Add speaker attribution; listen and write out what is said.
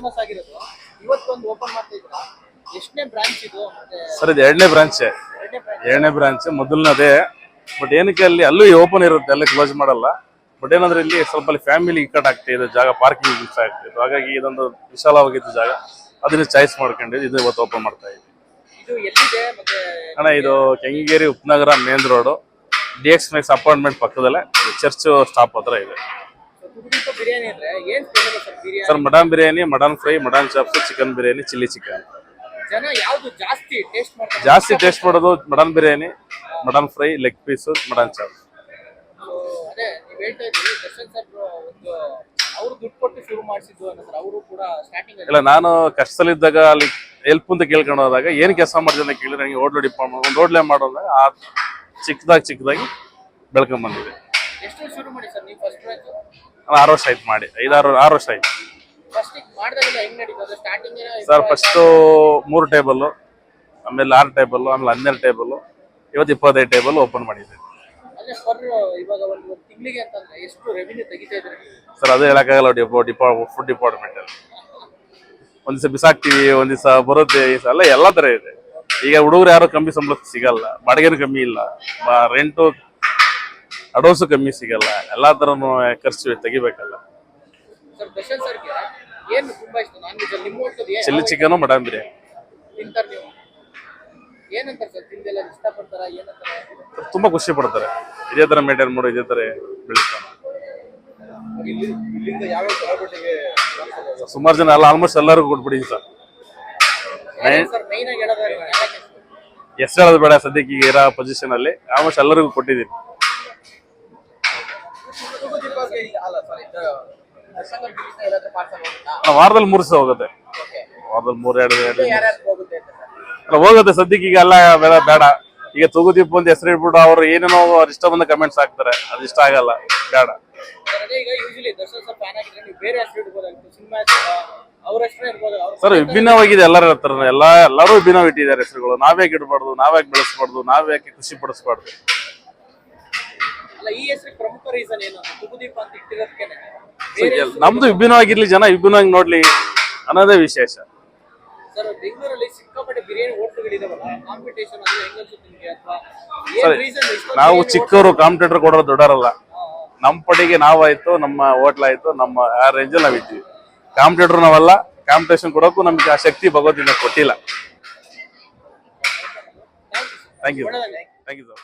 Speaker 1: Famous ಆಗಿರೋದು. ಇವತ್ತೊಂದು open ಮಾಡ್ತಾ ಇದ್ದೀರಾ, ಎಷ್ಟನೇ ಬ್ರಾಂಚ್ ಇದು? ಮತ್ತೆ
Speaker 2: ಸರ್ ಇದು ಎರಡನೇ ಬ್ರಾಂಚ್.
Speaker 1: ಎರಡನೇ ಬ್ರಾಂಚ್.
Speaker 2: ಎರಡನೇ ಬ್ರಾಂಚ್, ಮೊದಲನೇ ಬಟ್ ಏನಕ್ಕೆ ಅಲ್ಲಿ ಅಲ್ಲೂ ಓಪನ್ ಇರುತ್ತೆ, ಅಲ್ಲಿ ಕ್ಲೋಸ್ ಮಾಡಲ್ಲ. ಬಟ್ ಏನಂದ್ರೆ ಇಲ್ಲಿ ಸ್ವಲ್ಪ ಅಲ್ಲಿ ಫ್ಯಾಮಿಲಿ ಇಕ್ಕಟ್ ಆಗ್ತಿದೆ, ಜಾಗ ಪಾರ್ಕಿಂಗ್ ಮಿಸ್ ಆಗ್ತಿತ್ತು. ಹಾಗಾಗಿ ಇದೊಂದು ವಿಶಾಲವಾಗಿತ್ತು ಜಾಗ, ಅದನ್ನ ಚಾಯ್ಸ್ ಮಾಡ್ಕೊಂಡಿದ್ದು ಇದು ಇವತ್ತು ಓಪನ್ ಮಾಡ್ತಾ ಇದ್ದೀವಿ.
Speaker 1: ಇದು ಎಲ್ಲಿದೆ ಮತ್ತೆ?
Speaker 2: ಅಣ್ಣ ಇದು ಕೆಂಗೇರಿ ಉಪನಗರ main road, DX Max apartment ಪಕ್ಕದಲ್ಲೇ ಚರ್ಚ್ ಸ್ಟಾಪ್ ಹತ್ರ ಇದೆ.
Speaker 1: ತುಗುದೀಪ ಬಿರಿಯಾನಿ ಅಂದ್ರೆ ಏನ್ special sir biryani?
Speaker 2: Sir mutton biryani, mutton fry, mutton chops, chicken biryani, chilli chicken.
Speaker 1: ಜನ ಯಾವ್ದು ಜಾಸ್ತಿ ಟೇಸ್ಟ್ ಮಾಡ್ತಾರೆ?
Speaker 2: ಜಾಸ್ತಿ ಟೇಸ್ಟ್ ಮಾಡೋದು mutton biryani, mutton fry, leg piece, mutton chops.
Speaker 1: ಅದೇ ನೀವು ಹೇಳ್ತಾ ಇದ್ದೀವಿ ದರ್ಶನ್ ಸರ್ ಒಂದು ಅವರು ದುಡ್ಡು ಕೊಟ್ಟು ಶುರು ಮಾಡಿಸಿದ್ದು ಅನ್ನೋದು, ಅವರು ಕೂಡ ಸ್ಟಾರ್ಟಿಂಗ್
Speaker 2: ಇಲ್ಲ ನಾನು ಕಷ್ಟದಲ್ಲಿದ್ದಾಗ ಅಲ್ಲಿ ಹೆಲ್ಪ್ ಅಂತ ಕೇಳ್ಕೊಂಡು ಹೋದಾಗ ಏನ್ ಕೆಲಸ ಮಾಡಿದೆ ಅಂತ ಕೇಳಿದ್ರೆ ನನಗೆ ಹೋಟ್ಲು ಡಿಪಾರ್ಟ್ಮೆಂಟ್ ಒಂದು ಹೋಟ್ಲೆ ಮಾಡೋದಾಗ ಆ ಚಿಕ್ಕದಾಗಿ ಬೆಳ್ಕೊಂಡ್ ಬಂದಿದೆ.
Speaker 1: ಎಷ್ಟು ಶುರು ಮಾಡಿ ಸರ್ ನೀವು ಫಸ್ಟ್ ಬ್ರಾಂಚ್?
Speaker 2: 6 ವರ್ಷ ಆಯ್ತು ಮಾಡಿ, 6 ವರ್ಷ ಆಯ್ತು.
Speaker 1: ಫಸ್ಟ್ ಮಾಡಿದಾಗೆಲ್ಲ ಹೆಂಗ್ ನಡೀತದೆ ಸ್ಟಾರ್ಟಿಂಗ್?
Speaker 2: ಸರ್ ಫಸ್ಟ್ 3 ಟೇಬಲ್, ಆಮೇಲೆ 6 ಟೇಬಲ್, ಆಮೇಲೆ 12 ಟೇಬಲ್, ಇವತ್ತು 25 ಟೇಬಲ್ ಓಪನ್ ಮಾಡಿದೆ.
Speaker 1: ಅಂದ್ರೆ ಪರ್ ಇವಾಗ ಒಂದು ತಿಂಗಳಿಗೆ ಅಂತಂದ್ರೆ ಎಷ್ಟು ರೆವಿನ್ಯೂ ತೆಗಿತಾ ಇದ್ರಿ?
Speaker 2: ಸರ್ ಅದೇ ಹೇಳಕ್ಕಾಗಲ್ಲ, ಫುಡ್ ಡಿಪಾರ್ಟ್ಮೆಂಟ್ ಅಲ್ಲಿ ಒಂದ್ ದಿವಸ ಬಿಸಾಕ್ತಿವಿ, ಒಂದ್ ದಿವಸ ಬರುತ್ತೆ, ಅಲ್ಲ ಎಲ್ಲಾ ತರ ಇದೆ. ಈಗ ಹುಡುಗರು ಯಾರು ಕಮ್ಮಿ ಸಂಬಳಕ್ಕೆ ಸಿಗಲ್ಲ, ಬಾಡಿಗೆನೂ ಕಮ್ಮಿ ಇಲ್ಲ, ರೆಂಟು ಅಡ್ವಾನ್ಸು ಕಮ್ಮಿ ಸಿಗಲ್ಲ, ಎಲ್ಲಾ ತರನು ಖರ್ಚು ತೆಗಿಬೇಕಲ್ಲ.
Speaker 1: ಸರ್ ದರ್ಶನ್ ಸರ್ಗೆ ಏನು ತುಂಬಾ ಇಷ್ಟ ನಾನ್ ವೆಜ್ ಅಲ್ಲಿ? ನಿಮ್ಮ hotel
Speaker 2: chilli chicken, mutton biryani
Speaker 1: ತಿಂತಾರೆ ನೀವು? ಏನಂತಾರೆ ಸರ್ ತಿಂದೆಲ್ಲ ಇಷ್ಟಪಡ್ತಾರ? ಏನಂತಾರೆ?
Speaker 2: ತುಂಬಾ ಖುಷಿ ಪಡ್ತಾರೆ. ಇದೇ ತರ ಮೇಂಟೈನ್ ಮಾಡು, ಇದೇ ತರ ಬೆಳೆಸ್ತಾನೆ.
Speaker 1: ಇಲ್ಲಿಂದ ಯಾವ ಸೆಲೆಬ್ರಿಟಿಗೆ
Speaker 2: ಸುಮಾರು ಜನ ಎಲ್ಲ ಆಲ್ಮೋಸ್ಟ್ ಎಲ್ಲರಿಗೂ ಕೊಟ್ಬಿಟ್ಟಿದ್ದೀನಿ ಸರ್.
Speaker 1: ಸರ್ ಮೈನ್ ಆಗಿ ಹೇಳೋದಾದ್ರೆ
Speaker 2: ಎಷ್ಟು ಹೇಳೋದು ಬೇಡ, ಸದ್ಯಕ್ಕೆ ಈಗ ಇರೋ ಪೊಸಿಷನ್ ಅಲ್ಲಿ ಆಲ್ಮೋಸ್ಟ್ ಎಲ್ಲರಿಗೂ ಕೊಟ್ಟಿದ್ದೀನಿ. ವಾರದಲ್ಲಿ 3 ದಿವಸ ಹೋಗುತ್ತೆ, ವಾರದಲ್ಲಿ 3-2 ಹೋಗುತ್ತೆ. ಸದ್ಯಕ್ಕೆ ಈಗ ಎಲ್ಲ ಬೇಡ. ಈಗ ತೂಗುದೀಪ ಅಂತ ಹೆಸರು ಇಟ್ಬಿಟ್ಟು ಅವ್ರು ಏನೇನೋ ಅವ್ರ ಇಷ್ಟ ಬಂದ ಕಮೆಂಟ್ಸ್ ಹಾಕ್ತಾರೆ, ಅದು ಇಷ್ಟ ಆಗಲ್ಲ, ಬೇಡ. ಸರ್ ವಿಭಿನ್ನವಾಗಿದೆ, ಎಲ್ಲರ ಹತ್ರ ಎಲ್ಲರೂ ವಿಭಿನ್ನವಾಗಿ ಇಟ್ಟಿದ್ದಾರೆ ಹೆಸರುಗಳು. ನಾವ್ಯಾಕೆ ಇಡಬಾರ್ದು, ನಾವ್ಯಾಕೆ ಬೆಳೆಸಬಾರ್ದು, ನಾವ್ಯಾಕೆ ಖುಷಿ ಪಡಿಸಬಾರ್ದು? ನಮ್ದು ವಿಭಿನ್ನವಾಗಿರ್ಲಿ, ಜನ ವಿಭಿನ್ನವಾಗಿ ನೋಡ್ಲಿ ಅನ್ನೋದೇ ವಿಶೇಷ.
Speaker 1: ಸರ್ ಬೆಂಗಳೂರಲ್ಲಿ ಸಿಕ್ಕಾಪಟ್ಟೆ ಬಿರಿಯಾನಿ ಹೋಟ್ಲುಗಳಿದಾವಲ್ಲ, ಕಾಂಪಿಟೇಷನ್ ಅದು ಹೆಂಗ್ ಅನ್ಸುತ್ತೆ ನಿಮಗೆ? ಅಥವಾ
Speaker 2: ನಾವು ಚಿಕ್ಕವರು ಕಾಂಪಿಟೇಟರ್ ಕೊಡೋರು ದೊಡ್ಡವರಲ್ಲ. ನಮ್ಮ ಪಡಿಗೆ ನಾವಾಯ್ತು, ನಮ್ಮ ಹೋಟ್ಲ್ ಆಯ್ತು, ನಮ್ಮ ಆ ರೇಂಜಲ್ಲಿ ನಾವಿದ್ದೀವಿ. ಕಾಂಪಿಟೇಟರ್ ನಾವಲ್ಲ, ಕಾಂಪಿಟೇಷನ್ ಕೊಡೋಕ್ಕೂ ನಮ್ಗೆ ಆ ಶಕ್ತಿ ಭಗವದ್ಗೀತೆ ಕೊಟ್ಟಿಲ್ಲ. Thank you sir.